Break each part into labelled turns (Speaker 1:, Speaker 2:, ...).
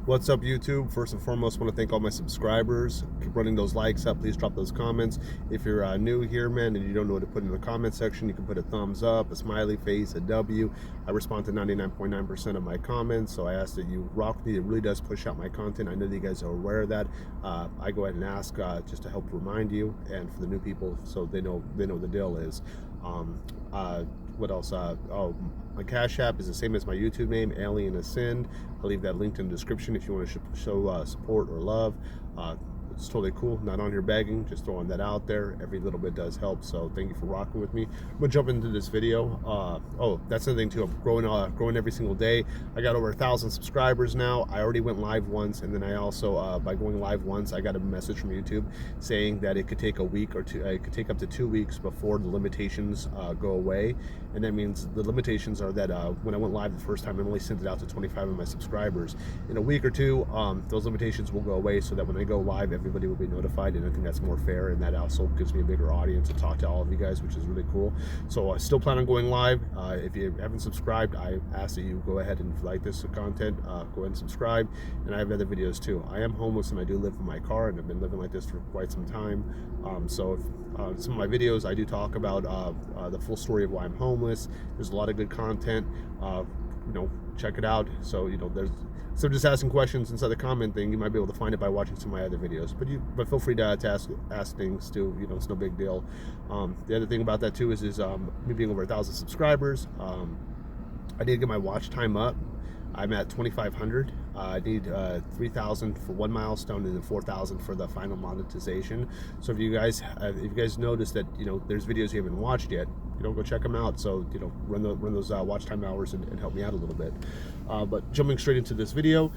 Speaker 1: What's up, YouTube? First and foremost, I want to thank all my subscribers. Keep running those likes up. Please drop those comments. If you're new here, man, and you don't know what to put in the comment section, you can put a thumbs up, a smiley face, a W. I respond to 99.9% of my comments, so I ask that you rock with me. It really does push out my content. I know that you guys are aware of that. I go ahead and ask just to help remind you, and for the new people, so they know the deal is. What else? Oh, my Cash App is the same as my YouTube name, AlienAscend. I'll leave that linked in the description if you want to show support or love. It's totally cool. Not on here begging, just throwing that out there. Every little bit does help, so thank you for rocking with me. I'm gonna jump into this video. Oh, that's another thing too. I'm growing every single day. I got over 1,000 subscribers now. I already went live once, and then I also, by going live once, I got a message from YouTube saying that it could take a week or two. It could take up to 2 weeks before the limitations go away, and that means the limitations are that when I went live the first time, I only sent it out to 25 of my subscribers. In a week or two, those limitations will go away, so that when I go live, everybody will be notified, and I think that's more fair, and that also gives me a bigger audience to talk to all of you guys, which is really cool. So I still plan on going live. If you haven't subscribed, I ask that you go ahead and, if you like this content, go ahead and subscribe. And I have other videos too. I am homeless and I do live in my car, and I've been living like this for quite some time. So if, some of my videos I do talk about the full story of why I'm homeless. There's a lot of good content. Check it out. So so just asking questions inside the comment thing, you might be able to find it by watching some of my other videos. But feel free to ask things too. It's no big deal. The other thing about that too is me being over 1,000 subscribers. I need to get my watch time up. I'm at 2,500. I need 3,000 for one milestone, and then 4,000 for the final monetization. So if you guys notice that there's videos you haven't watched yet, go check them out. So run those watch time hours and help me out a little bit. But jumping straight into this video,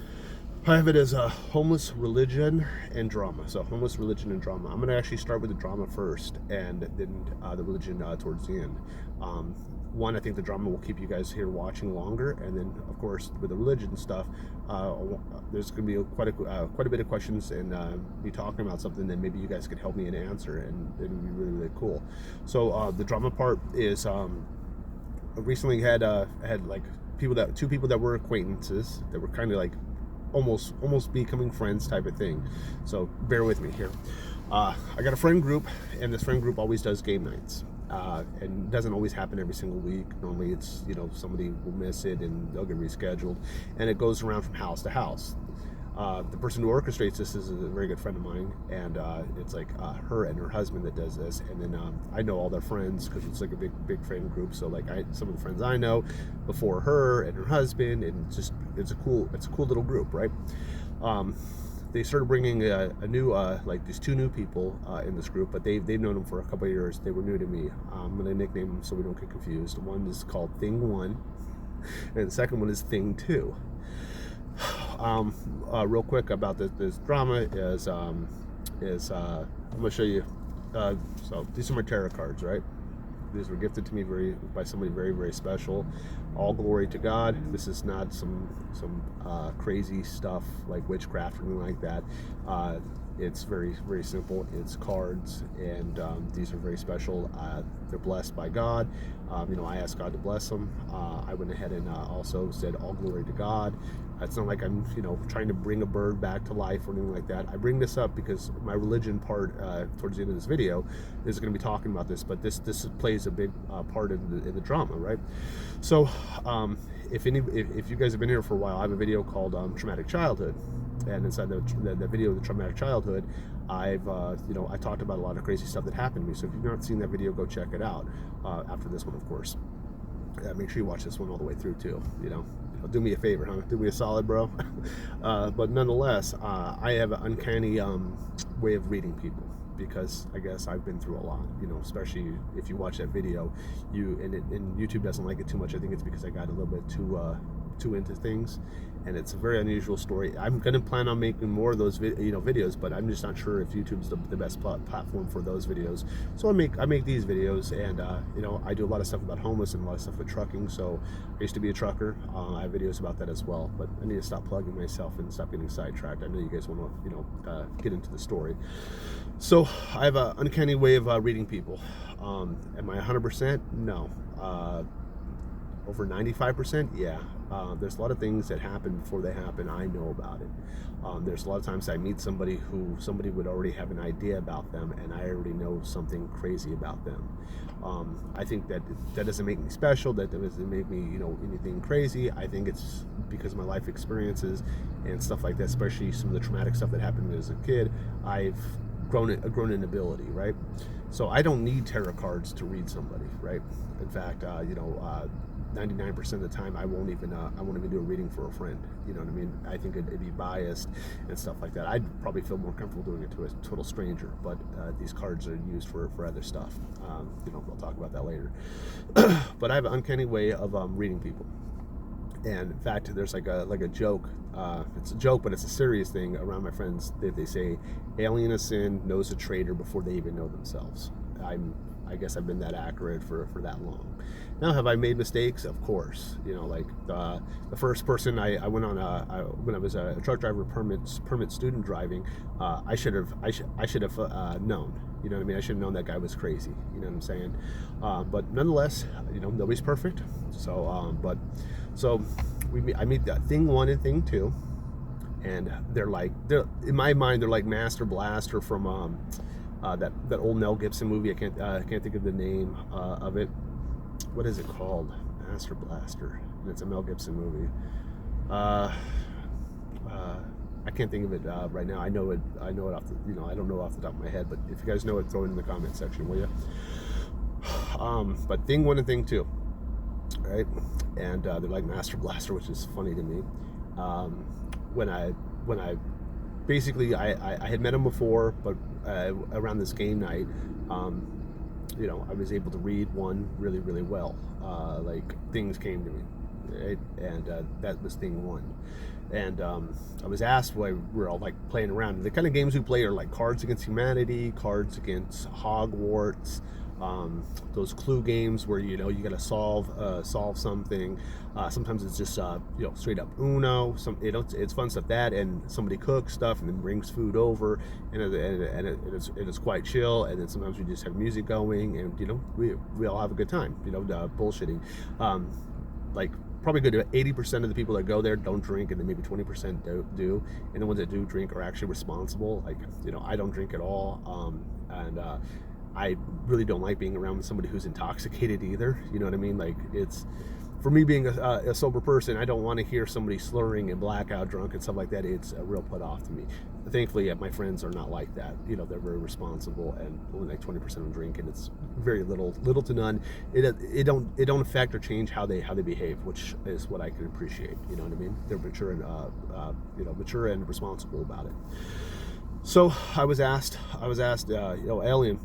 Speaker 1: I have it as homeless, religion, and drama. So homeless, religion, and drama. I'm going to actually start with the drama first, and then the religion towards the end. One, I think the drama will keep you guys here watching longer, and then of course with the religion stuff, there's going to be quite a bit of questions, and me talking about something that maybe you guys could help me and answer, and it would be really, really cool. So the drama part is recently had like two people that were acquaintances that were kind of like almost becoming friends type of thing. So bear with me here. I got a friend group, and this friend group always does game nights. And it doesn't always happen every single week. Normally it's, somebody will miss it and they'll get rescheduled, and it goes around from house to house. The person who orchestrates this is a very good friend of mine, and it's like her and her husband that does this, and then I know all their friends because it's like a big friend group. So like some of the friends I know before her and her husband, and it's a cool little group, right? They started bringing a new, like these two new people in this group, but they've known them for a couple of years. They were new to me. I'm going to nickname them so we don't get confused. One is called Thing 1, and the second one is Thing 2. Real quick about this drama is I'm going to show you. So these are my tarot cards, right? These were gifted to me by somebody very, very special. All glory to God. This is not some crazy stuff like witchcraft or anything like that. It's very, very simple. It's cards, and these are very special. They're blessed by God. I asked God to bless them. I went ahead and also said all glory to God. It's not like I'm, trying to bring a bird back to life or anything like that. I bring this up because my religion part towards the end of this video is going to be talking about this, but this plays a big part in the drama, right? So if you guys have been here for a while, I have a video called Traumatic Childhood, and inside the video of the traumatic childhood, I talked about a lot of crazy stuff that happened to me. So if you've not seen that video, go check it out after this one, of course. Make sure you watch this one all the way through too. Do me a favor, huh? Do me a solid, bro. But nonetheless, I have an uncanny way of reading people, because I guess I've been through a lot, especially if you watch that video, and YouTube doesn't like it too much. I think it's because I got a little bit too into things, and it's a very unusual story. I'm gonna plan on making more of those videos, but I'm just not sure if YouTube's the best platform for those videos. So I make these videos, and I do a lot of stuff about homeless and a lot of stuff with trucking. So I used to be a trucker. I have videos about that as well, but I need to stop plugging myself and stop getting sidetracked. I know you guys want to get into the story. So I have an uncanny way of reading people. Am I 100%? No. Over 95%? Yeah. There's a lot of things that happen before they happen. I know about it. There's a lot of times I meet somebody who somebody would already have an idea about them, and I already know something crazy about them. I think that doesn't make me special. That doesn't make me, anything crazy. I think it's because of my life experiences and stuff like that, especially some of the traumatic stuff that happened to me as a kid. I've grown in ability, right? So I don't need tarot cards to read somebody, right? In fact, 99% of the time I won't even do a reading for a friend. You know what I mean? I think it'd be biased and stuff like that. I'd probably feel more comfortable doing it to a total stranger, but these cards are used for other stuff. We'll talk about that later. But I have an uncanny way of reading people. And in fact, there's like a joke. It's a joke, but it's a serious thing around my friends that they say, AlienAscend knows a traitor before they even know themselves. I guess I've been that accurate for that long. Now, have I made mistakes? Of course. Like the first person I went on when I was a truck driver permit student driving, I should have known. You know what I mean? I should have known that guy was crazy. You know what I'm saying? But nonetheless, nobody's perfect. So, I meet that thing 1 and thing 2, and they're in my mind they're like Master Blaster from that old Mel Gibson movie. I can't think of the name of it. What is it called? Master Blaster. And it's a Mel Gibson movie. I can't think of it right now. I know it off the, I don't know off the top of my head, but if you guys know it, throw it in the comment section, will you? But thing 1 and thing 2, right? And they're like Master Blaster, which is funny to me. When I basically I had met him before, but around this game night, I was able to read one really, really well. Like things came to me, right? And that was thing 1. And I was asked why we're all like playing around. The kind of games we play are like Cards Against Humanity, Cards Against Hogwarts, those clue games where you gotta solve something. Sometimes it's just straight up Uno. It's fun stuff that, and somebody cooks stuff and then brings food over, and it is quite chill. And then sometimes we just have music going, and we all have a good time. Bullshitting. Like probably good 80% of the people that go there don't drink, and then maybe 20% do, and the ones that do drink are actually responsible. Like I don't drink at all, and I really don't like being around somebody who's intoxicated either. You know what I mean? Like, it's, for me being a sober person, I don't want to hear somebody slurring and blackout drunk and stuff like that. It's a real put off to me. Thankfully, my friends are not like that. They're very responsible, and only like 20% of them drink, and it's very little to none. It don't affect or change how they behave, which is what I can appreciate. You know what I mean? They're mature and responsible about it. So I was asked, Alien,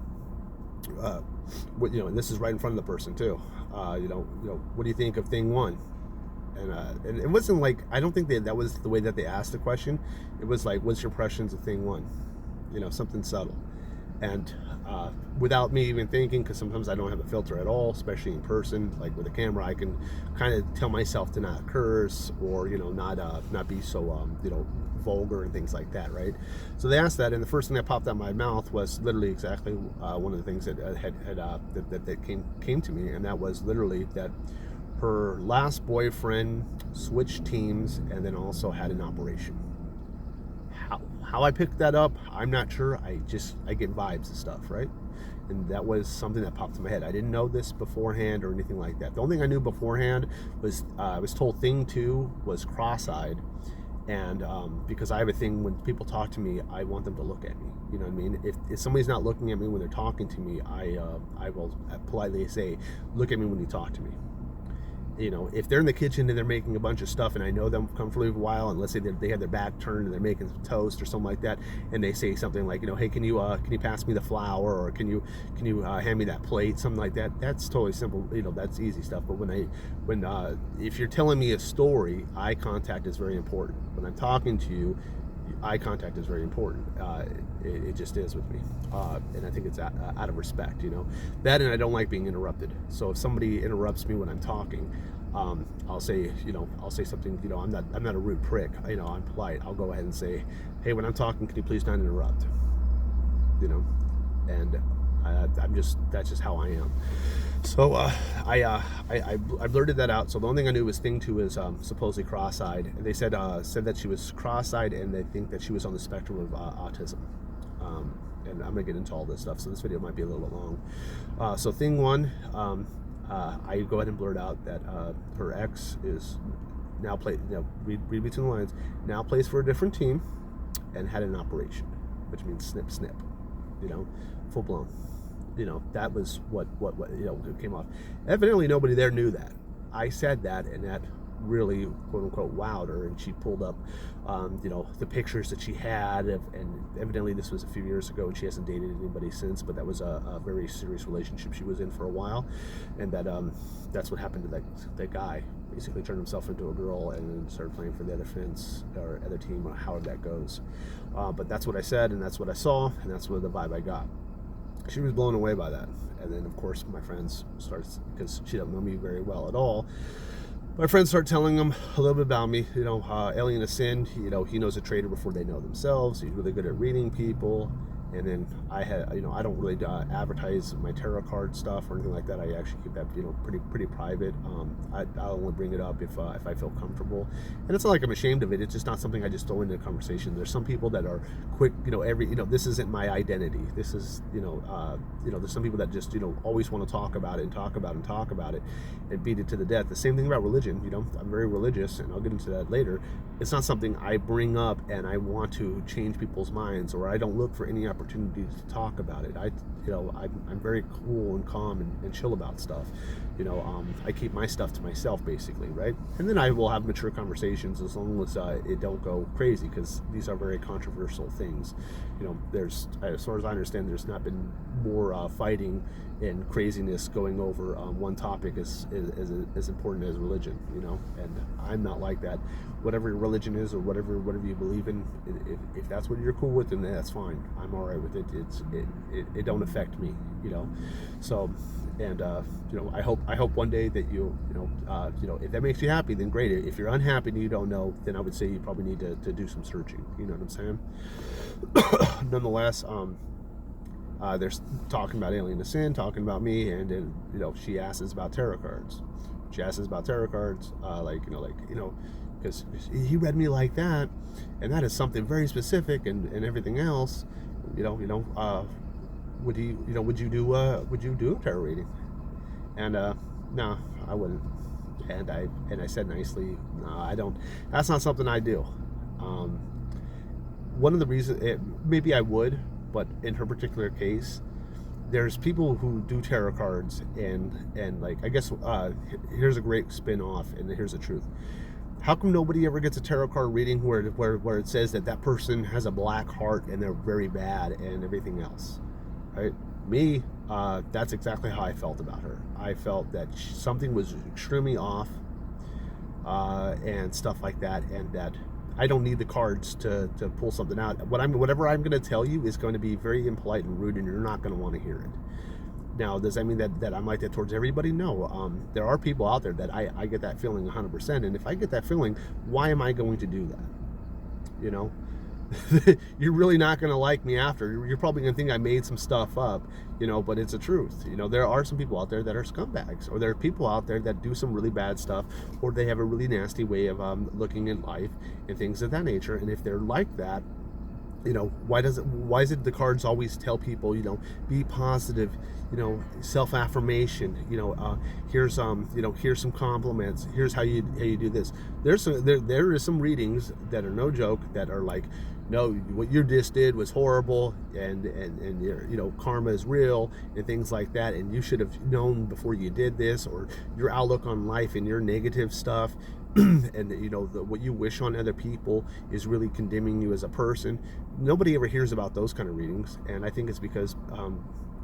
Speaker 1: and this is right in front of the person too. What do you think of thing 1? And it wasn't like, I don't think that was the way that they asked the question. It was like, what's your impressions of thing 1? Something subtle. And without me even thinking, because sometimes I don't have a filter at all, especially in person. Like with a camera, I can kind of tell myself to not curse, or not be so vulgar and things like that, right? So they asked that, and the first thing that popped out of my mouth was literally exactly one of the things that that came to me, and that was literally that her last boyfriend switched teams and then also had an operation. How I picked that up, I'm not sure. I get vibes and stuff, right? And that was something that popped in my head. I didn't know this beforehand or anything like that. The only thing I knew beforehand was I was told thing 2 was cross-eyed. And because I have a thing, when people talk to me, I want them to look at me. You know what I mean? If somebody's not looking at me when they're talking to me, I will politely say, look at me when you talk to me. If they're in the kitchen and they're making a bunch of stuff, and I know them comfortably for a while, and let's say they have their back turned and they're making some toast or something like that, and they say something like, hey, can you pass me the flour, or can you hand me that plate, something like that. That's totally simple. That's easy stuff. But if you're telling me a story, eye contact is very important. When I'm talking to you, eye contact is very important. It just is with me, and I think it's out of respect. That, and I don't like being interrupted. So if somebody interrupts me when I'm talking, I'll say something. I'm not a rude prick. I'm polite. I'll go ahead and say, hey, when I'm talking, can you please not interrupt? And That's just how I am. So I blurted that out. So the only thing I knew was thing 2 is supposedly cross-eyed. And they said that she was cross-eyed, and they think that she was on the spectrum of autism. And I'm gonna get into all this stuff, so this video might be a little bit long. So thing 1, I go ahead and blurt out that her ex is now read between the lines, now plays for a different team and had an operation, which means snip snip, full blown. That was what came off. Evidently nobody there knew that. I said that, and that really, quote unquote, wowed her, and she pulled up the pictures that she had and evidently this was a few years ago, and she hasn't dated anybody since, but that was a very serious relationship she was in for a while, and that's what happened to that guy. Basically turned himself into a girl and then started playing for the other fence or other team, or however that goes. But that's what I said, and that's what I saw, and that's what the vibe I got. She was blown away by that. And then of course my friends starts, because she don't know me very well at all, my friends start telling them a little bit about me. AlienAscend, he knows a trader before they know themselves. He's really good at reading people. And then I don't really advertise my tarot card stuff or anything like that. I actually keep that pretty private. I'll only bring it up if I feel comfortable, and it's not like I'm ashamed of it. It's just not something I just throw into a conversation. There's some people that are quick, this isn't my identity. This is there's some people that just always want to talk about it and talk about it and beat it to the death. The same thing about religion. I'm very religious, and I'll get into that later. It's not something I bring up and I want to change people's minds, or I don't look for any opportunities to talk about it. I'm very cool and calm and chill about stuff. I keep my stuff to myself, basically, right? And then I will have mature conversations, as long as it don't go crazy, because these are very controversial things. There's, as far as I understand, there's not been more fighting and craziness going over one topic as important as religion. And I'm not like that. Whatever your religion is, or whatever you believe in, if that's what you're cool with, then that's fine. I'm all right with it. It don't affect me. So, and I hope one day that if that makes you happy, then great. If you're unhappy and you don't know, then I would say you probably need to do some searching. You know what I'm saying? Nonetheless, they're talking about AlienAscend, talking about me, and then she asks about tarot cards. Because he read me like that, and that is something very specific, and everything else. Would you do a tarot reading? And no, I wouldn't. And I said nicely, no, I don't. That's not something I do. One of the reasons, maybe I would, but in her particular case, there's people who do tarot cards, and like, I guess here's a great spin-off, and here's the truth. How come nobody ever gets a tarot card reading where it says that person has a black heart and they're very bad and everything else, right? Me, that's exactly how I felt about her. I felt that something was extremely off, and stuff like that, and that I don't need the cards to pull something out. Whatever I'm going to tell you is going to be very impolite and rude, and you're not going to want to hear it. Now, does that mean that I'm like that towards everybody? No. There are people out there that I get that feeling 100%, and if I get that feeling, why am I going to do that? You're really not going to like me after. You're probably going to think I made some stuff up, but it's the truth. There are some people out there that are scumbags, or there are people out there that do some really bad stuff, or they have a really nasty way of looking at life and things of that nature. And if they're like that, why is it the cards always tell people, be positive, self-affirmation, here's some compliments, here's how you do this. There is some readings that are no joke, that are like, no, what you just did was horrible, and your karma is real, and things like that, and you should have known before you did this, or your outlook on life and your negative stuff, and what you wish on other people is really condemning you as a person. Nobody ever hears about those kind of readings, and I think it's because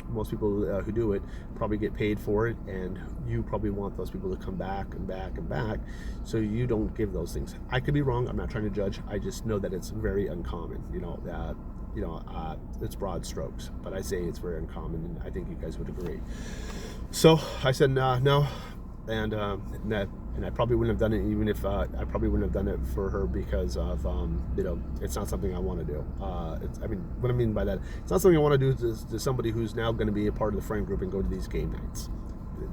Speaker 1: most people who do it probably get paid for it, and you probably want those people to come back and back and back, so you don't give those things. I could be wrong. I'm not trying to judge. I just know that it's very uncommon. It's broad strokes, but I say it's very uncommon, and I think you guys would agree. So I said no, and that And I probably wouldn't have done it even if I probably wouldn't have done it for her because of you know, it's not something I want to do. I mean, what I mean by that, it's not something I want to do to somebody who's now going to be a part of the friend group and go to these game nights.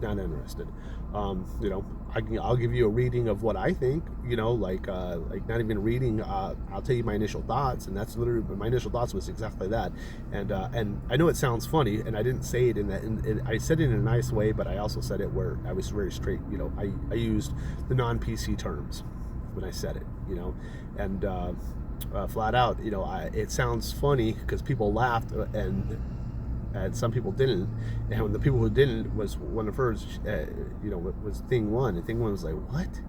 Speaker 1: Not interested. You know, I'll give you a reading of what I think. You know, like not even a reading. I'll tell you my initial thoughts, and that's literally my initial thoughts was exactly that. And I know it sounds funny, and I didn't say it in that. I said it in a nice way, but I also said it where I was very straight. You know, I used the non-PC terms when I said it. You know, and flat out. You know, it sounds funny because people laughed and some people didn't, and when the people who didn't was one of hers, you know, was thing one, and thing one was like, what?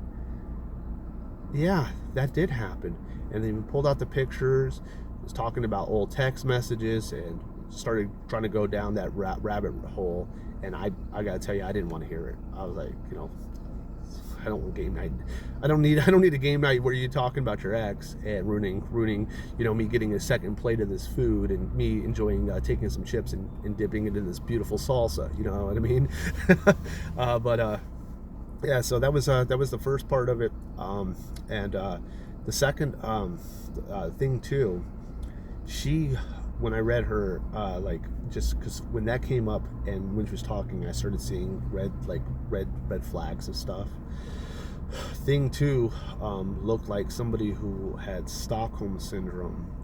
Speaker 1: Yeah, that did happen. And then we pulled out the pictures, was talking about old text messages, and started trying to go down that rabbit hole. And I gotta tell you, I didn't want to hear it. I was like, you know, I don't want game night. I don't need a game night where you're talking about your ex and ruining, you know, me getting a second plate of this food and me enjoying taking some chips and dipping into this beautiful salsa. You know what I mean? Yeah. So that was the first part of it, and the second thing too. When I read her, like, just because when that came up and when she was talking, I started seeing red flags of stuff. Thing two looked like somebody who had Stockholm syndrome.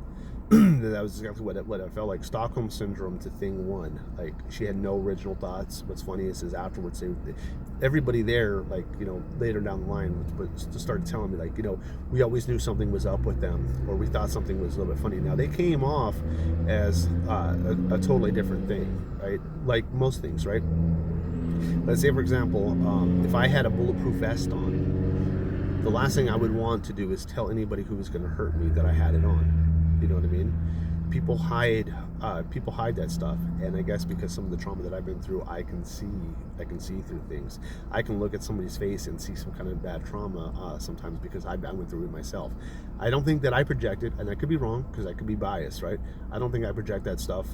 Speaker 1: That was exactly what it felt like. Stockholm syndrome to thing one. Like, she had no original thoughts. What's funny is afterwards, everybody there, like, you know, later down the line, started telling me, like, you know, we always knew something was up with them, or we thought something was a little bit funny. Now, they came off as a totally different thing, right? Like most things, right? Let's say, for example, if I had a bulletproof vest on, the last thing I would want to do is tell anybody who was going to hurt me that I had it on. You know what I mean? People hide that stuff, and I guess because some of the trauma that I've been through, I can see through things. I can look at somebody's face and see some kind of bad trauma sometimes because I went through it myself. I don't think that I project it, and I could be wrong because I could be biased, right? I don't think I project that stuff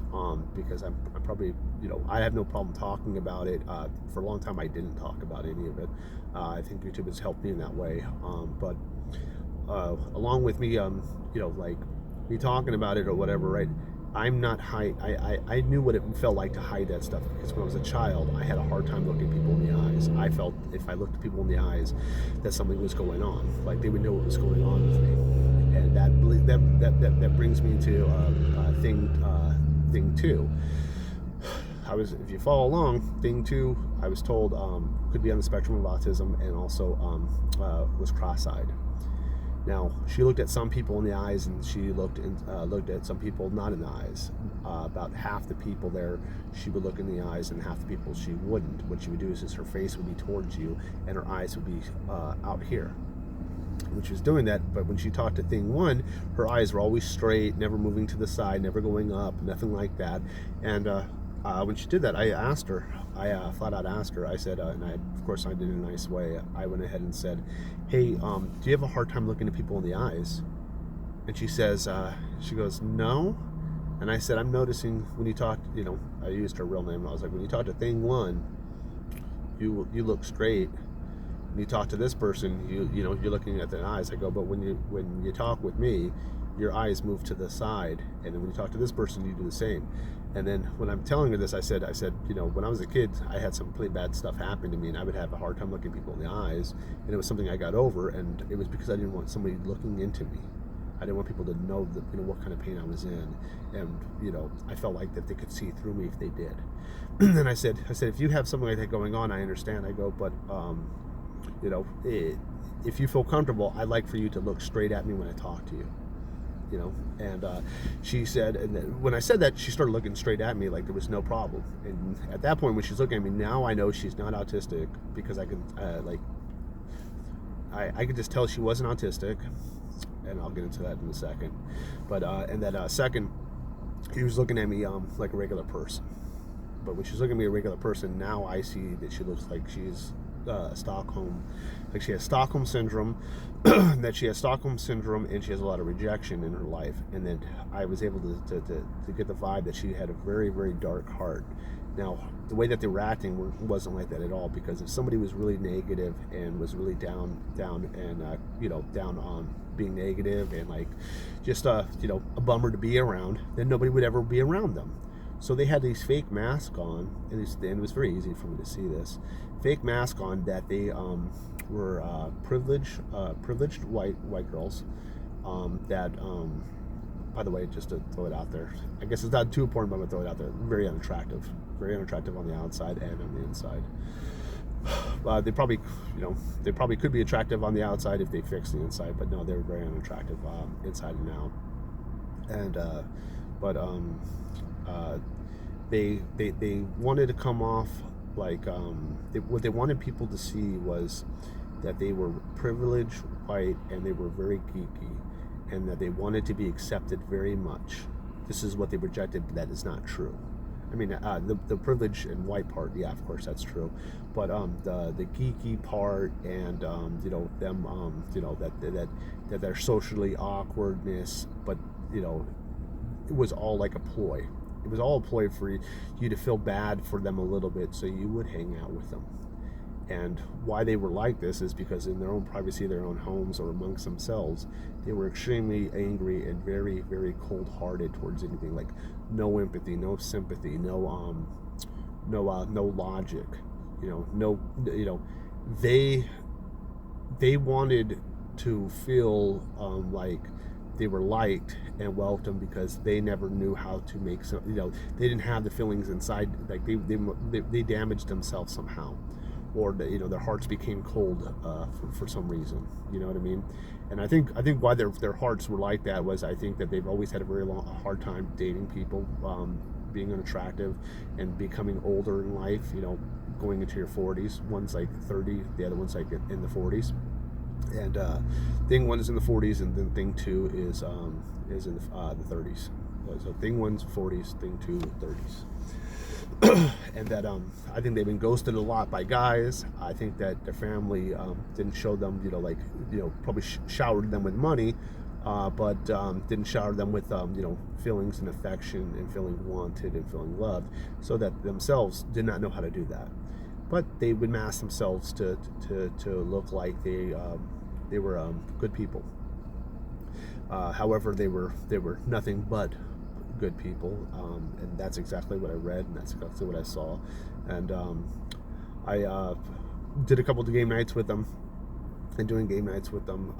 Speaker 1: because I'm probably, you know, I have no problem talking about it. For a long time, I didn't talk about any of it. I think YouTube has helped me in that way, but along with me, you know, like, me talking about it or whatever, right? I'm not I knew what it felt like to hide that stuff because when I was a child, I had a hard time looking people in the eyes. I felt if I looked people in the eyes, that something was going on. Like, they would know what was going on with me, and that brings me to thing two. If you follow along, thing two, I was told could be on the spectrum of autism and also was cross-eyed. Now, she looked at some people in the eyes, and she looked at some people not in the eyes. About half the people there, she would look in the eyes, and half the people she wouldn't. What she would do is her face would be towards you, and her eyes would be out here. When she was doing that, but when she talked to thing one, her eyes were always straight, never moving to the side, never going up, nothing like that. And when she did that, I asked her, flat out asked her, I said, and of course I did it in a nice way, I went ahead and said, hey, do you have a hard time looking at people in the eyes? And she says, she goes, no. And I said, I'm noticing when you talk, you know, I used her real name. I was like, when you talk to thing one, you look straight. When you talk to this person, you know, you're looking at their eyes. I go, but when you talk with me, your eyes move to the side, and then when you talk to this person, you do the same. And then when I'm telling her this, I said, you know, when I was a kid, I had some pretty bad stuff happen to me, and I would have a hard time looking people in the eyes, and it was something I got over, and it was because I didn't want somebody looking into me. I didn't want people to know that, you know, what kind of pain I was in, and, you know, I felt like that they could see through me if they did. And I said, if you have something like that going on, I understand. I go, but you know, if you feel comfortable, I'd like for you to look straight at me when I talk to you. You know, and she said, and then when I said that, she started looking straight at me like there was no problem. And at that point, when she's looking at me, now I know she's not autistic because I can, I could just tell she wasn't autistic, and I'll get into that in a second. But and that second, he was looking at me like a regular person. But when she's looking at me a regular person, now I see that she looks like she's Stockholm, like she has Stockholm syndrome, that she has Stockholm syndrome, and she has a lot of rejection in her life. And then I was able to get the vibe that she had a very, very dark heart, Now, the way that they were acting wasn't like that at all, because if somebody was really negative and was really down and down on being negative and like just a bummer to be around, then nobody would ever be around them. So they had these fake masks on, and it was very easy for me to see this fake mask on that they were privileged white girls that by the way, just to throw it out there, I guess it's not too important, but I'm gonna throw it out there. Very unattractive on the outside and on the inside. They probably could be attractive on the outside if they fixed the inside, but no, they were very unattractive inside and out. And they wanted to come off like what they wanted people to see was that they were privileged white and they were very geeky, and that they wanted to be accepted very much. This is what they projected, but that is not true. I mean, the privilege and white part, yeah, of course that's true, but the geeky part and that their socially awkwardness, but it was all like a ploy. It was all a ploy for you to feel bad for them a little bit, so you would hang out with them. And why they were like this is because in their own privacy, their own homes, or amongst themselves, they were extremely angry and very, very cold-hearted towards anything. Like no empathy, no sympathy, no logic. They wanted to feel like they were liked and welcomed, because they never knew how to make some. They didn't have the feelings inside. Like they damaged themselves somehow, or their hearts became cold for some reason. You know what I mean? And I think why their hearts were like that was, I think that they've always had a hard time dating people, being unattractive, and becoming older in life. Going into your 40s. One's like 30, the other one's like in the 40s. And thing one is in the 40s, and then thing two is in the 30s. So thing one's 40s, thing two 30s. And that I think they've been ghosted a lot by guys. I think that their family didn't show them, probably showered them with money, but didn't shower them with feelings and affection and feeling wanted and feeling loved, so that themselves did not know how to do that. But they would mask themselves to look like they were good people. However, they were nothing but good people, and that's exactly what I read, and that's exactly what I saw. And I did a couple of game nights with them, and doing game nights with them,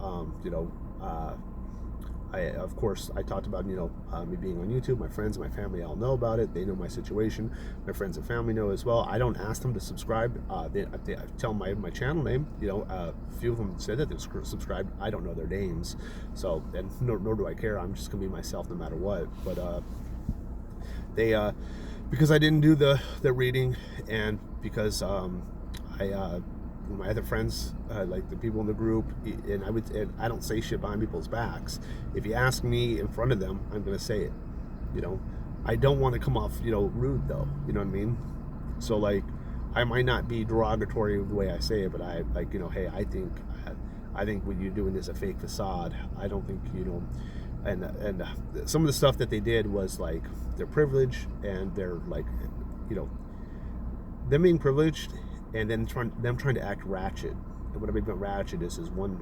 Speaker 1: of course, I talked about, me being on YouTube. My friends and my family all know about it. They know my situation. My friends and family know as well. I don't ask them to subscribe. I tell them my channel name. A few of them said that they're subscribed. I don't know their names, so, and nor do I care. I'm just gonna be myself no matter what. But they, because I didn't do the reading, and because my other friends, like the people in the group, and I don't say shit behind people's backs. If you ask me in front of them, I'm gonna say it. I don't want to come off rude though. You know what I mean? So like, I might not be derogatory the way I say it, but I like, hey, I think what you're doing is a fake facade. I don't think and some of the stuff that they did was like, they're privileged, and they're like, them being privileged, and then trying to act ratchet. And what I mean by ratchet is one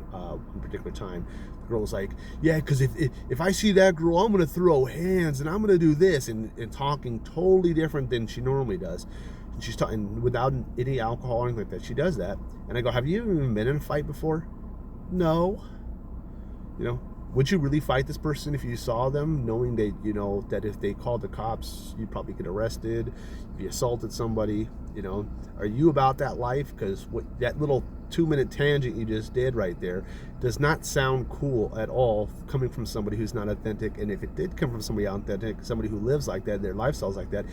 Speaker 1: particular time, the girl was like, yeah, because if I see that girl, I'm gonna throw hands and I'm gonna do this, and talking totally different than she normally does. And she's talking without any alcohol or anything like that. She does that, and I go, have you even been in a fight before? No. Would you really fight this person if you saw them, knowing that that if they called the cops, you'd probably get arrested, if you assaulted somebody? Are you about that life? Because that little 2-minute tangent you just did right there does not sound cool at all, coming from somebody who's not authentic. And if it did come from somebody authentic, somebody who lives like that, their lifestyle's like that,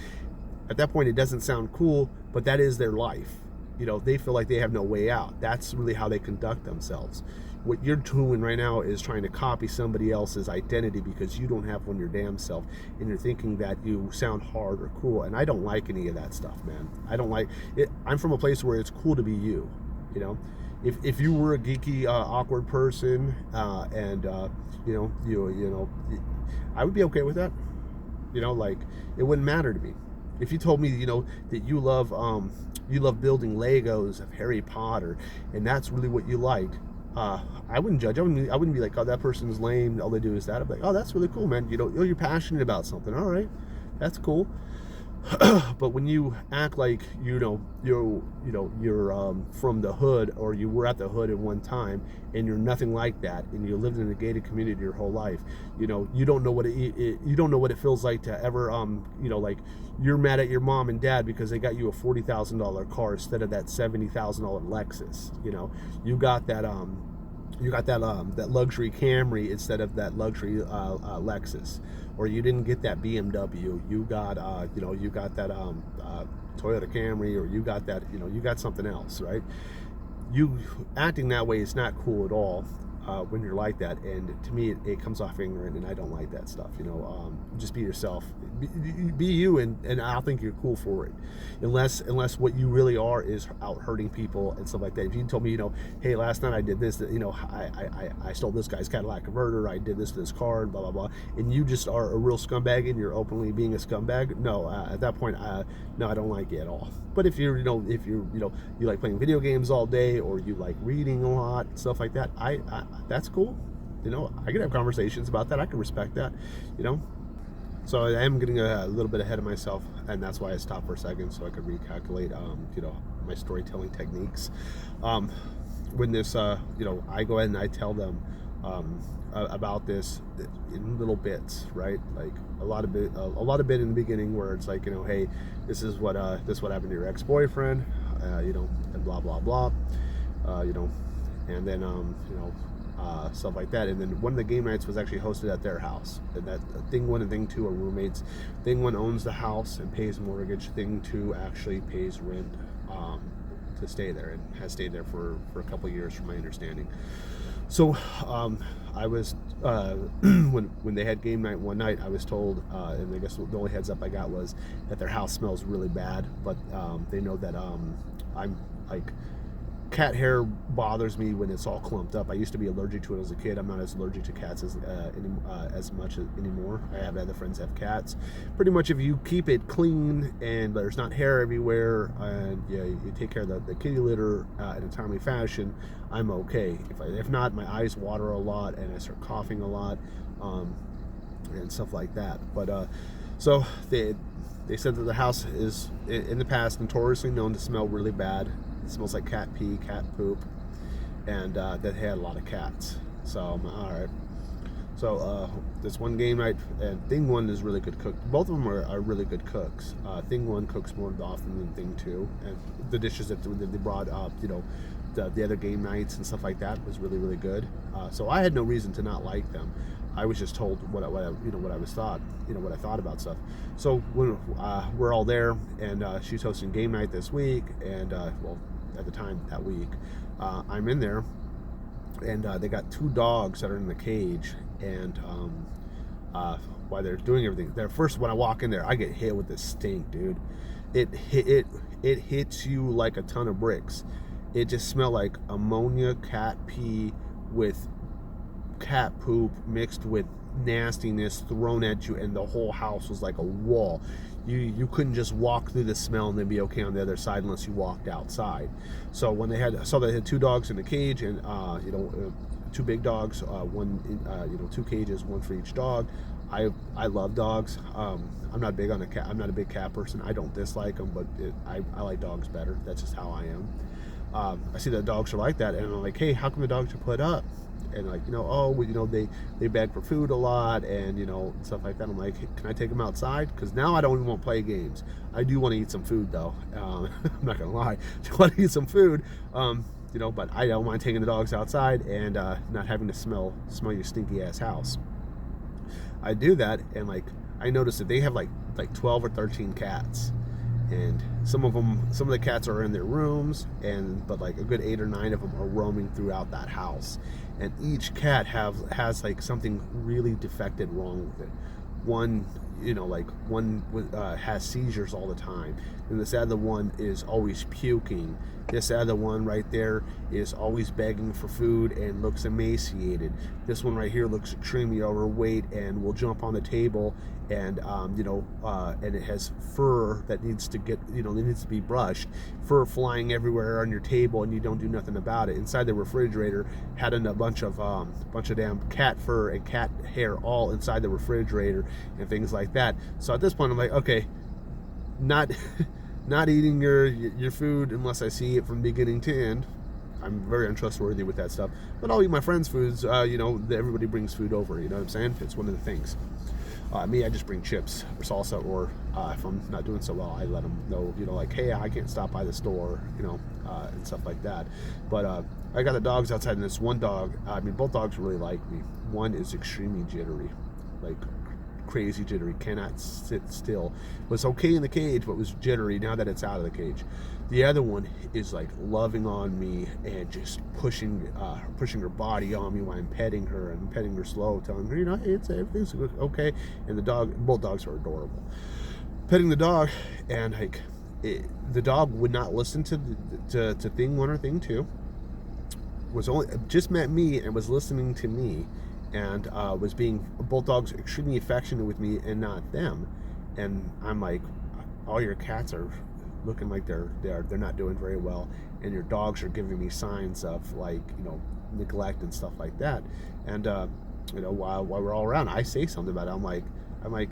Speaker 1: at that point it doesn't sound cool, but that is their life. They feel like they have no way out. That's really how they conduct themselves. What you're doing right now is trying to copy somebody else's identity, because you don't have one your damn self, and you're thinking that you sound hard or cool. And I don't like any of that stuff, man. I don't like it. I'm from a place where it's cool to be you. If you were a geeky, awkward person, and I would be okay with that. Like, it wouldn't matter to me. if you told me, that you love building Legos of Harry Potter, and that's really what you like, I wouldn't judge. I wouldn't be like, oh, that person's lame, all they do is that. I'd be like, oh, that's really cool, man. You're passionate about something. All right, that's cool. But when you act like you're from the hood, or you were at the hood at one time, and you're nothing like that, and you lived in a gated community your whole life, you don't know what you don't know what it feels like to ever like, you're mad at your mom and dad because they got you a $40,000 car instead of that $70,000 Lexus. You got that luxury Camry instead of that luxury Lexus, or you didn't get that BMW. You got that Toyota Camry, or you got that you got something else, right? You acting that way is not cool at all. When you're like that, and to me it comes off ignorant, and I don't like that stuff. Just be yourself, be you, and I'll think you're cool for it, unless what you really are is out hurting people and stuff like that. If you told me, hey, last night I did this, I stole this guy's Cadillac converter, I did this to this car, and blah blah blah, and you just are a real scumbag and you're openly being a scumbag, no, at that point, no, I don't like it at all. But if you're you like playing video games all day, or you like reading a lot, stuff like that, I that's cool. I can have conversations about that. I can respect that. So I am getting a little bit ahead of myself, and that's why I stopped for a second, so I could recalculate my storytelling techniques. When this I go ahead and I tell them about this in little bits, right? Like a lot of bit in the beginning, where it's like, hey, this is what happened to your ex-boyfriend, and blah blah blah, and then stuff like that. And then one of the game nights was actually hosted at their house, and that thing 1 and thing 2 are roommates. Thing 1 owns the house and pays mortgage. Thing 2 actually pays rent to stay there, and has stayed there for a couple of years, from my understanding. So I was when they had game night one night, I was told, and I guess the only heads up I got was that their house smells really bad, but they know that I'm like, cat hair bothers me when it's all clumped up. I used to be allergic to it as a kid. I'm not as allergic to cats as much anymore. I have other friends that have cats. Pretty much, if you keep it clean and there's not hair everywhere, and you take care of the kitty litter in a timely fashion, I'm okay. If not, my eyes water a lot and I start coughing a lot, and stuff like that. But so they said that the house is, in the past, notoriously known to smell really bad. It smells like cat pee, cat poop, and that they had a lot of cats. So all right. So this one game night, and Thing 1 is really good cook. Both of them are really good cooks. Thing 1 cooks more often than Thing 2, and the dishes that they brought up, the other game nights and stuff like that, was really, really good. So I had no reason to not like them. I was just told what I thought about stuff. So when we're all there, and she's hosting game night this week, and at the time that week, I'm in there, and they got 2 dogs that are in the cage, and while they're doing everything, first, when I walk in there, I get hit with this stink, dude. It hits you like a ton of bricks. It just smelled like ammonia, cat pee with cat poop mixed with nastiness thrown at you, and the whole house was like a wall. You couldn't just walk through the smell and then be okay on the other side unless you walked outside. So when they had 2 dogs in the cage, and 2 big dogs, 2 cages, 1 for each dog. I love dogs. I'm not big on a cat. I'm not a big cat person. I don't dislike them, but I like dogs better. That's just how I am. I see that dogs are like that, and I'm like, hey, how come the dogs are put up? And like, they beg for food a lot, and stuff like that. I'm like, hey, can I take them outside? Because now I don't even want to play games. I do want to eat some food, though. I'm not gonna lie, I want to eat some food. But I don't mind taking the dogs outside and not having to smell your stinky ass house. I do that, and like, I noticed that they have like 12 or 13 cats. And some of the cats are in their rooms, but like a good 8 or 9 of them are roaming throughout that house, and each cat has like something really defected wrong with it. one, you know, like one has seizures all the time, and this other one is always puking. This other one right there is always begging for food and looks emaciated. This one right here looks extremely overweight and will jump on the table, and and it has fur that needs to get, it needs to be brushed. Fur flying everywhere on your table, and you don't do nothing about it. Inside the refrigerator, had a bunch of damn cat fur and cat hair all inside the refrigerator and things like that. So at this point, I'm like, okay, not not eating your food unless I see it from beginning to end. I'm very untrustworthy with that stuff. But I'll eat my friends' foods. Everybody brings food over. You know what I'm saying? It's one of the things. Me, I just bring chips or salsa, or if I'm not doing so well, I let them know, like, hey, I can't stop by the store, and stuff like that. But I got the dogs outside, and this one dog, both dogs really like me. One is extremely jittery, like crazy jittery, cannot sit still. Was okay in the cage, but was jittery now that it's out of the cage. The other one is like loving on me and just pushing her body on me while I'm petting her, and petting her slow, telling her, hey, everything's okay. And both dogs are adorable. Petting the dog, and like the dog would not listen to thing one or thing two. Was only just met me and was listening to me, and was being, both dogs, extremely affectionate with me and not them. And I'm like, all your cats are looking like they're not doing very well, and your dogs are giving me signs of, like, neglect and stuff like that. And while we're all around, I say something about it. I'm like,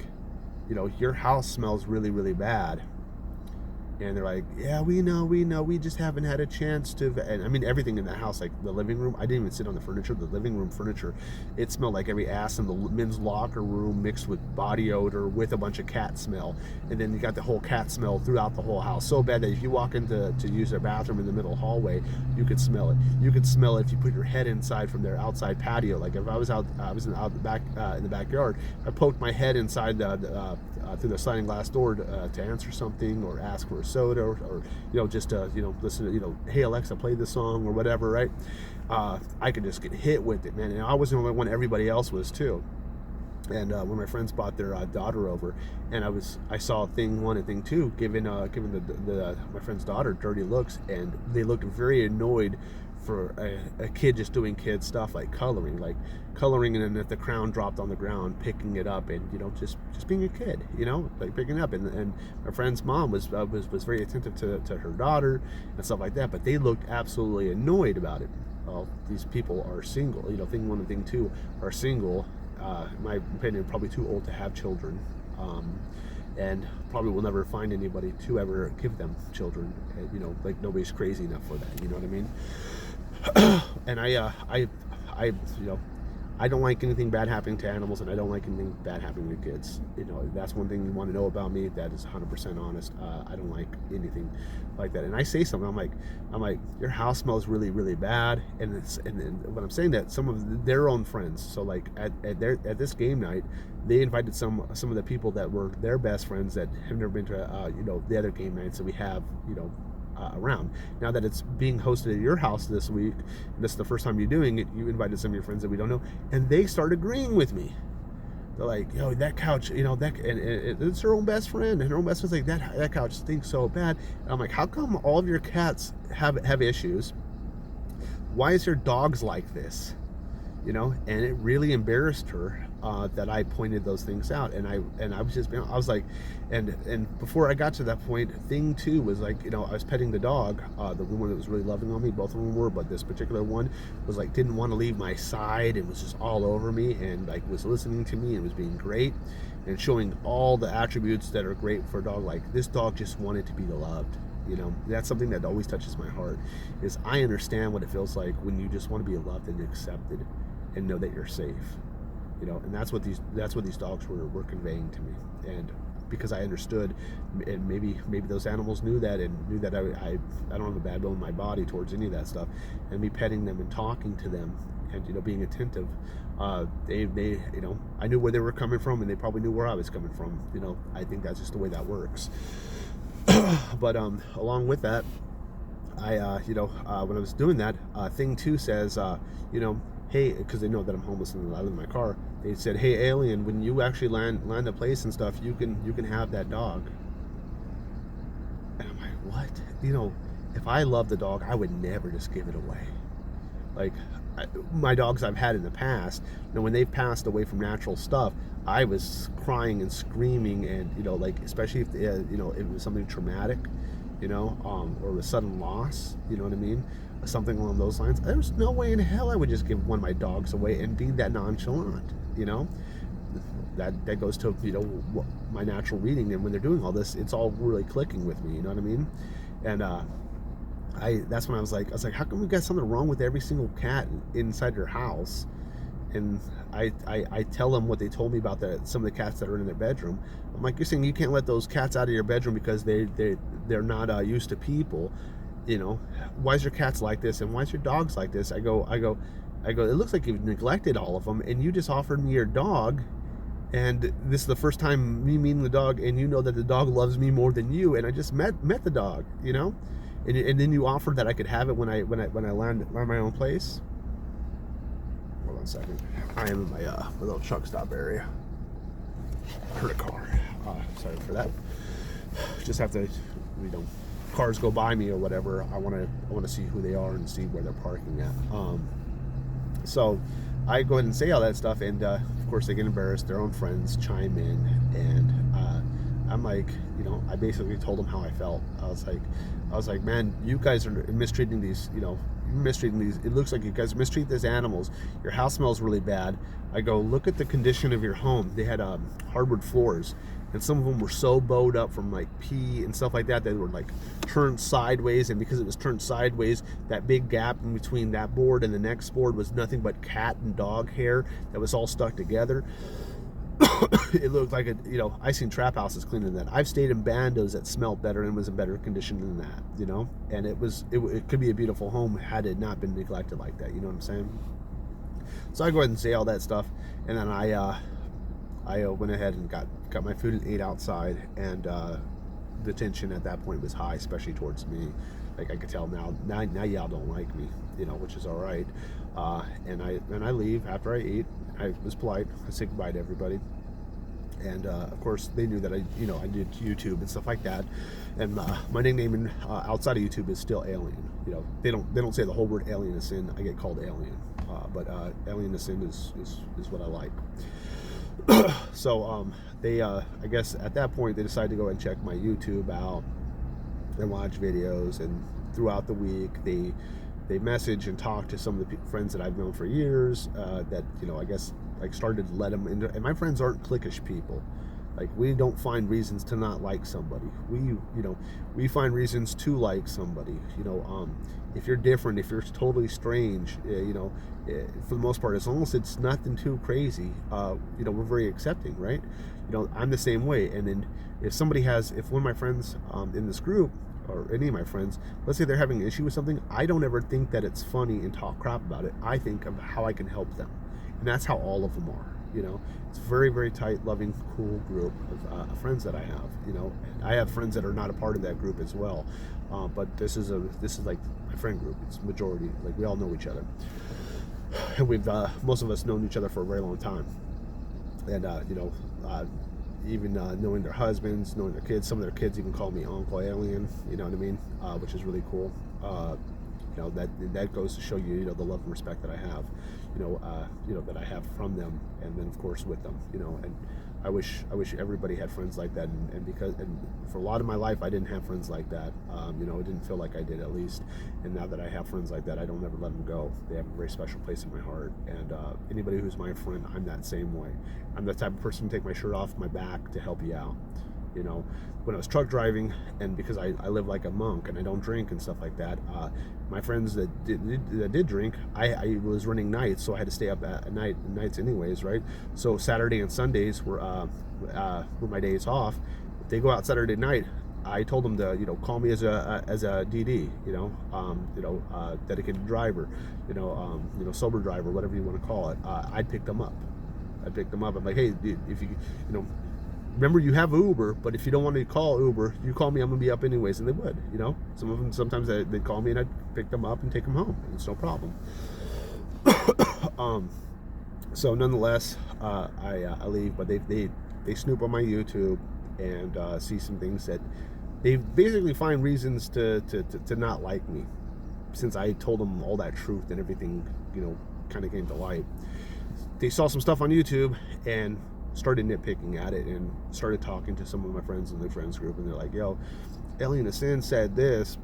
Speaker 1: your house smells really, really bad. And they're like, yeah, we know, we just haven't had a chance to. And everything in the house, like the living room, I didn't even sit on the furniture. The living room furniture, it smelled like every ass in the men's locker room mixed with body odor with a bunch of cat smell. And then you got the whole cat smell throughout the whole house, so bad that if you walk into to use their bathroom in the middle hallway, you could smell it. You could smell it if you put your head inside from their outside patio. Like if I was out the back in the backyard, I poked my head inside through the sliding glass door to answer something or ask for a soda, or just listen to, hey Alexa, play this song or whatever, right? I could just get hit with it, man. And I wasn't the only one, everybody else was too. And when my friends brought their daughter over, and I saw thing one and thing two giving my friend's daughter dirty looks, and they looked very annoyed for a kid just doing kid stuff like coloring, and then if the crown dropped on the ground, picking it up, and just being a kid, like picking it up. And my friend's mom was very attentive to her daughter and stuff like that, but they looked absolutely annoyed about it. Well, these people are single, thing one and thing two are single, in my opinion, probably too old to have children, and probably will never find anybody to ever give them children. Like nobody's crazy enough for that, you know what I mean? And I don't like anything bad happening to animals, and I don't like anything bad happening to kids. That's one thing you want to know about me. That is 100% honest. I don't like anything like that. And I say something. I'm like, your house smells really, really bad. And when I'm saying that, some of their own friends. So like at this game night, they invited some of the people that were their best friends that have never been to the other game nights that we have around. Now that it's being hosted at your house this week, and this is the first time you're doing it, you invited some of your friends that we don't know, and they start agreeing with me. They're like, that couch, and it's her own best friend, and her own best friend's like, that couch stinks so bad. And I'm like, how come all of your cats have issues? Why is your dogs like this? And it really embarrassed her that I pointed those things out, and I was like, and before I got to that point, thing two was like, I was petting the dog, the one that was really loving on me, both of them were, but this particular one was like, didn't want to leave my side and was just all over me, and like was listening to me and was being great and showing all the attributes that are great for a dog. Like this dog just wanted to be loved. That's something that always touches my heart, is I understand what it feels like when you just want to be loved and accepted and know that you're safe. And that's what these dogs were conveying to me. And because I understood, and maybe those animals knew that, and knew that I don't have a bad bone in my body towards any of that stuff, and me petting them and talking to them and being attentive, they I knew where they were coming from, and they probably knew where I was coming from. I think that's just the way that works. But along with that, I when I was doing that, thing two says, hey, because they know that I'm homeless and I live in my car. They said, hey, Alien, when you actually land a place and stuff, you can have that dog. And I'm like, what? You know, if I love the dog, I would never just give it away. Like, my dogs I've had in the past, you know, when they've passed away from natural stuff, I was crying and screaming, and you know, like, especially if you know, it was something traumatic, you know, or a sudden loss, you know what I mean, something along those lines. There's no way in hell I would just give one of my dogs away and be that nonchalant, you know. That goes to, you know, my natural reading, and when they're doing all this, it's all really clicking with me, you know what I mean. And that's when I was like, how come we got something wrong with every single cat inside your house? And I tell them what they told me about some of the cats that are in their bedroom. I'm like, you're saying you can't let those cats out of your bedroom because they're not used to people, you know? Why is your cats like this, and why is your dogs like this? I go, it looks like you've neglected all of them, and you just offered me your dog, and this is the first time me meeting the dog, and you know that the dog loves me more than you, and I just met the dog, you know, and then you offered that I could have it when I land my own place. Hold on a second. I am in my little truck stop area. I heard a car. Sorry for that. Just have to, you know, cars go by me or whatever. I want to see who they are and see where they're parking at. So I go ahead and say all that stuff, and of course they get embarrassed. Their own friends chime in, and I'm like, you know, I basically told them how I felt. I was like, man, you guys are mistreating these, you know, mistreating these. It looks like you guys mistreat these animals. Your house smells really bad. I go, look at the condition of your home. They had hardwood floors, and some of them were so bowed up from like pee and stuff like that. They were like turned sideways, and because it was turned sideways, that big gap in between that board and the next board was nothing but cat and dog hair that was all stuck together. It looked like you know, I seen trap houses cleaner than that. I've stayed in bandos that smelled better and was in better condition than that, you know. And it could be a beautiful home had it not been neglected like that. You know what I'm saying? So I go ahead and say all that stuff, and then I went ahead and got my food and ate outside, and the tension at that point was high, especially towards me. Like, I could tell now y'all don't like me, you know, which is all right. And I leave after I eat. I was polite. I say goodbye to everybody, and of course they knew that I did YouTube and stuff like that. And my nickname outside of YouTube is still Alien. You know, they don't say the whole word AlienAscend. I get called Alien, but AlienAscend is what I like. So they I guess at that point they decided to go and check my YouTube out and watch videos, and throughout the week they message and talk to some of the friends that I've known for years, that, you know, I guess like started to let them into, and my friends aren't cliquish people. Like, we don't find reasons to not like somebody. We find reasons to like somebody. You know, if you're different, if you're totally strange, you know, for the most part, as long as it's nothing too crazy, you know, we're very accepting, right? You know, I'm the same way. And then if one of my friends in this group, or any of my friends, let's say they're having an issue with something, I don't ever think that it's funny and talk crap about it. I think of how I can help them, and that's how all of them are. You know, it's a very, very tight, loving, cool group of friends that I have. You know, and I have friends that are not a part of that group as well, but this is like my friend group. It's majority, like, we all know each other, and we've most of us known each other for a very long time, and you know, even knowing their husbands, knowing their kids. Some of their kids even call me Uncle Alien, you know what I mean, which is really cool. You know, that goes to show you, you know, the love and respect that I have, you know, that I have from them, and then of course with them, you know. And I wish everybody had friends like that, and for a lot of my life I didn't have friends like that. You know, it didn't feel like I did, at least. And now that I have friends like that, I don't ever let them go. They have a very special place in my heart, and anybody who's my friend, I'm that same way. I'm the type of person to take my shirt off my back to help you out. You know, when I was truck driving, and because I live like a monk and I don't drink and stuff like that, my friends that did drink, I was running nights, so I had to stay up at nights anyways, right? So Saturday and Sundays were my days off. If they go out Saturday night, I told them to, you know, call me as a DD, you know, dedicated driver, you know, sober driver, whatever you want to call it. I'd pick them up. I'm like, hey, if you know, remember, you have Uber, but if you don't want to call Uber, you call me, I'm gonna be up anyways. And they would, you know. Some of them, sometimes they'd call me and I'd pick them up and take them home. It's no problem. So nonetheless, I leave, but they snoop on my YouTube and see some things that they basically find reasons to not like me, since I told them all that truth and everything, kind of came to light. They saw some stuff on YouTube and started nitpicking at it and started talking to some of my friends in the friends group, and they're like, yo, AlienAscend said this,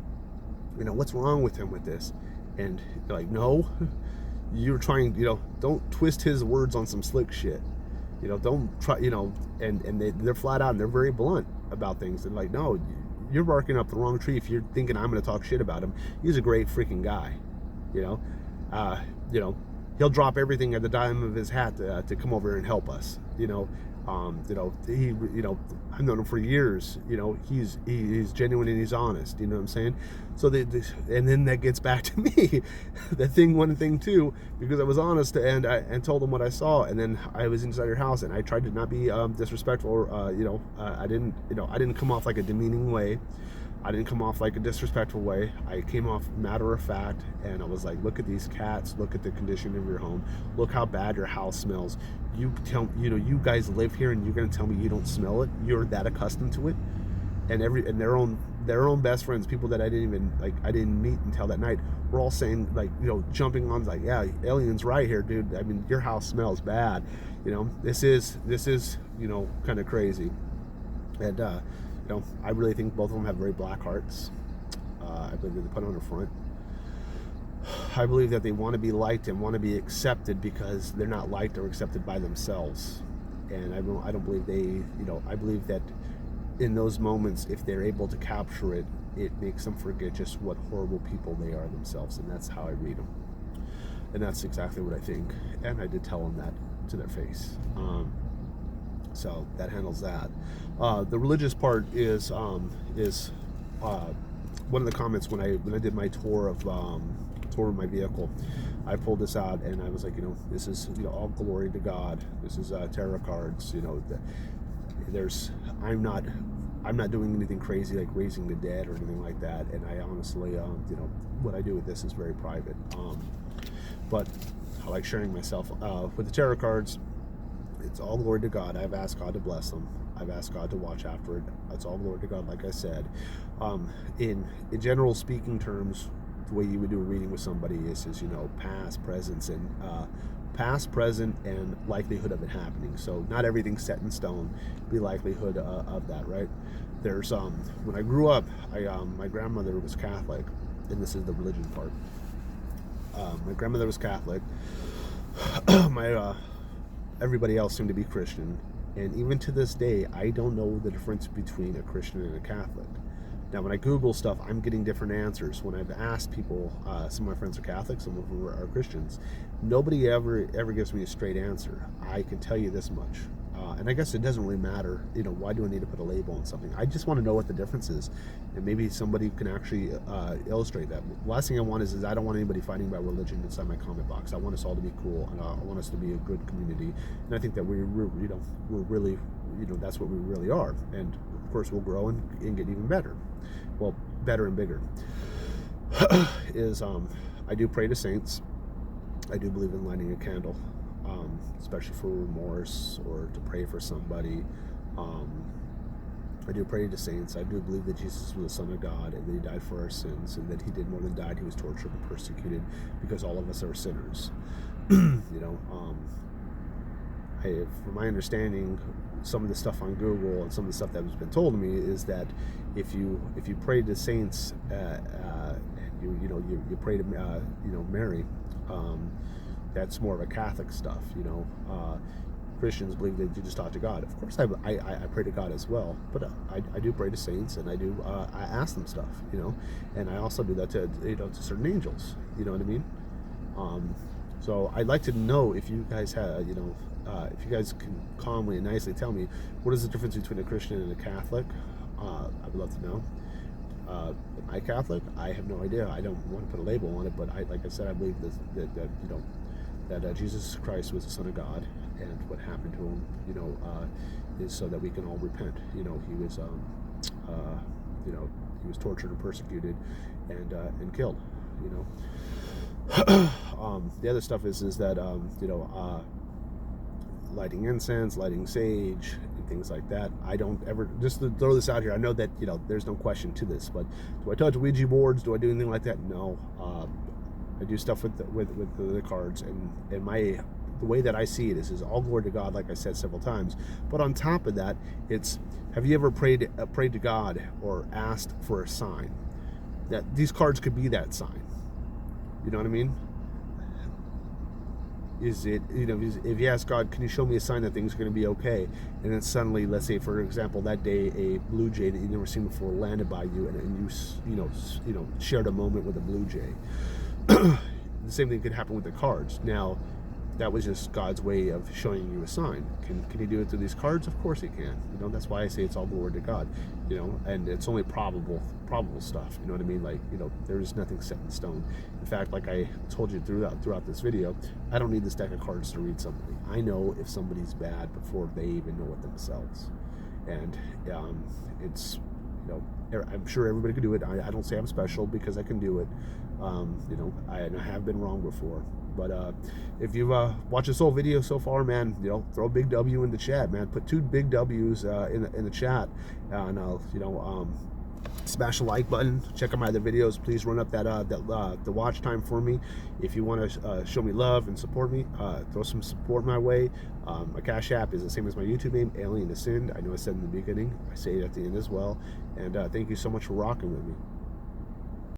Speaker 1: what's wrong with him with this? And they're like, no, you're trying, don't twist his words on some slick shit, don't try, and they're flat out and they're very blunt about things. They're like, no, you're barking up the wrong tree if you're thinking I'm going to talk shit about him. He's a great freaking guy, he'll drop everything at the dime of his hat to come over and help us. I've known him for years. He's genuine and he's honest. You know what I'm saying? So and then that gets back to me, that thing one thing two, because I was honest and told them what I saw, and then I was inside your house and I tried to not be disrespectful. I didn't come off like a demeaning way. I didn't come off like a disrespectful way. I came off matter of fact, and I was like, look at these cats, look at the condition of your home, look how bad your house smells. You guys live here and you're gonna tell me you don't smell it? You're that accustomed to it? And their own best friends, people that I didn't meet until that night, were all saying, jumping on, like, yeah, Alien's right here, dude. I mean, your house smells bad. This is kind of crazy. And I really think both of them have very black hearts. I believe that they put on a front. I believe that they want to be liked and want to be accepted because they're not liked or accepted by themselves. And I don't believe I believe that in those moments, if they're able to capture it, it makes them forget just what horrible people they are themselves. And that's how I read them. And that's exactly what I think. And I did tell them that to their face. So that handles that. The religious part is one of the comments when I did my tour of my vehicle. I pulled this out and I was like, this is all glory to God. This is tarot cards. I'm not doing anything crazy like raising the dead or anything like that. And I honestly, what I do with this is very private. But I like sharing myself with the tarot cards. It's all glory to God. I've asked God to bless them. I've asked God to watch after it. It's all glory to God, like I said. In general speaking terms, the way you would do a reading with somebody is past, present, and likelihood of it happening. So not everything's set in stone. Be likelihood of that, right? There's when I grew up, my grandmother was Catholic, and this is the religion part. My grandmother was Catholic. Everybody else seemed to be Christian, and even to this day, I don't know the difference between a Christian and a Catholic. Now, when I Google stuff, I'm getting different answers. When I've asked people, some of my friends are Catholics, some of them are Christians. Nobody ever gives me a straight answer. I can tell you this much, and I guess it doesn't really matter. Why do I need to put a label on something? I just want to know what the difference is, and maybe somebody can actually illustrate that. The last thing I want is I don't want anybody fighting about religion inside my comment box. I want us all to be cool, and I want us to be a good community. And I think that we're really, that's what we really are. And of course, we'll grow and get even better. Well, better and bigger. I do pray to saints. I do believe in lighting a candle, especially for remorse or to pray for somebody. I do pray to saints. I do believe that Jesus was the Son of God and that He died for our sins, and that He did more than died. He was tortured and persecuted because all of us are sinners. From my understanding, some of the stuff on Google and some of the stuff that has been told to me is that if you pray to saints, you pray to Mary, that's more of a Catholic stuff. Christians believe that you just talk to God. Of course, I pray to God as well, but I do pray to saints, and I ask them stuff, and I also do that to certain angels. You know what I mean? So I'd like to know if you guys have, if you guys can calmly and nicely tell me what is the difference between a Christian and a Catholic. I would love to know. Am I Catholic? I have no idea. I don't want to put a label on it, but like I said, I believe that Jesus Christ was the Son of God, and what happened to him, is so that we can all repent. He was, he was tortured and persecuted, and killed. The other stuff is that lighting incense, lighting sage, and things like that. I don't ever, just to throw this out here, I know that there's no question to this, but do I touch Ouija boards? Do I do anything like that? No. I do stuff with the cards, and the way that I see it is all glory to God, like I said several times. But on top of that, it's, have you ever prayed to God or asked for a sign? That these cards could be that sign. You know what I mean? Is it, if you ask God, can you show me a sign that things are going to be okay? And then suddenly, let's say, for example, that day a blue jay that you've never seen before landed by you, and you shared a moment with a blue jay. The same thing could happen with the cards. Now, that was just God's way of showing you a sign. Can he do it through these cards? Of course he can. That's why I say it's all glory to God. And it's only probable stuff. You know what I mean? Like, there's nothing set in stone. In fact, like I told you throughout this video, I don't need this deck of cards to read somebody. I know if somebody's bad before they even know it themselves. And it's, I'm sure everybody can do it. I don't say I'm special because I can do it. I have been wrong before. But if you've watched this whole video so far, man, throw a big W in the chat, man. Put 2 big W's in the chat, and smash the like button. Check out my other videos. Please run up the watch time for me. If you want to show me love and support me, throw some support my way. My Cash App is the same as my YouTube name, AlienAscend. I know I said in the beginning. I say it at the end as well. And thank you so much for rocking with me.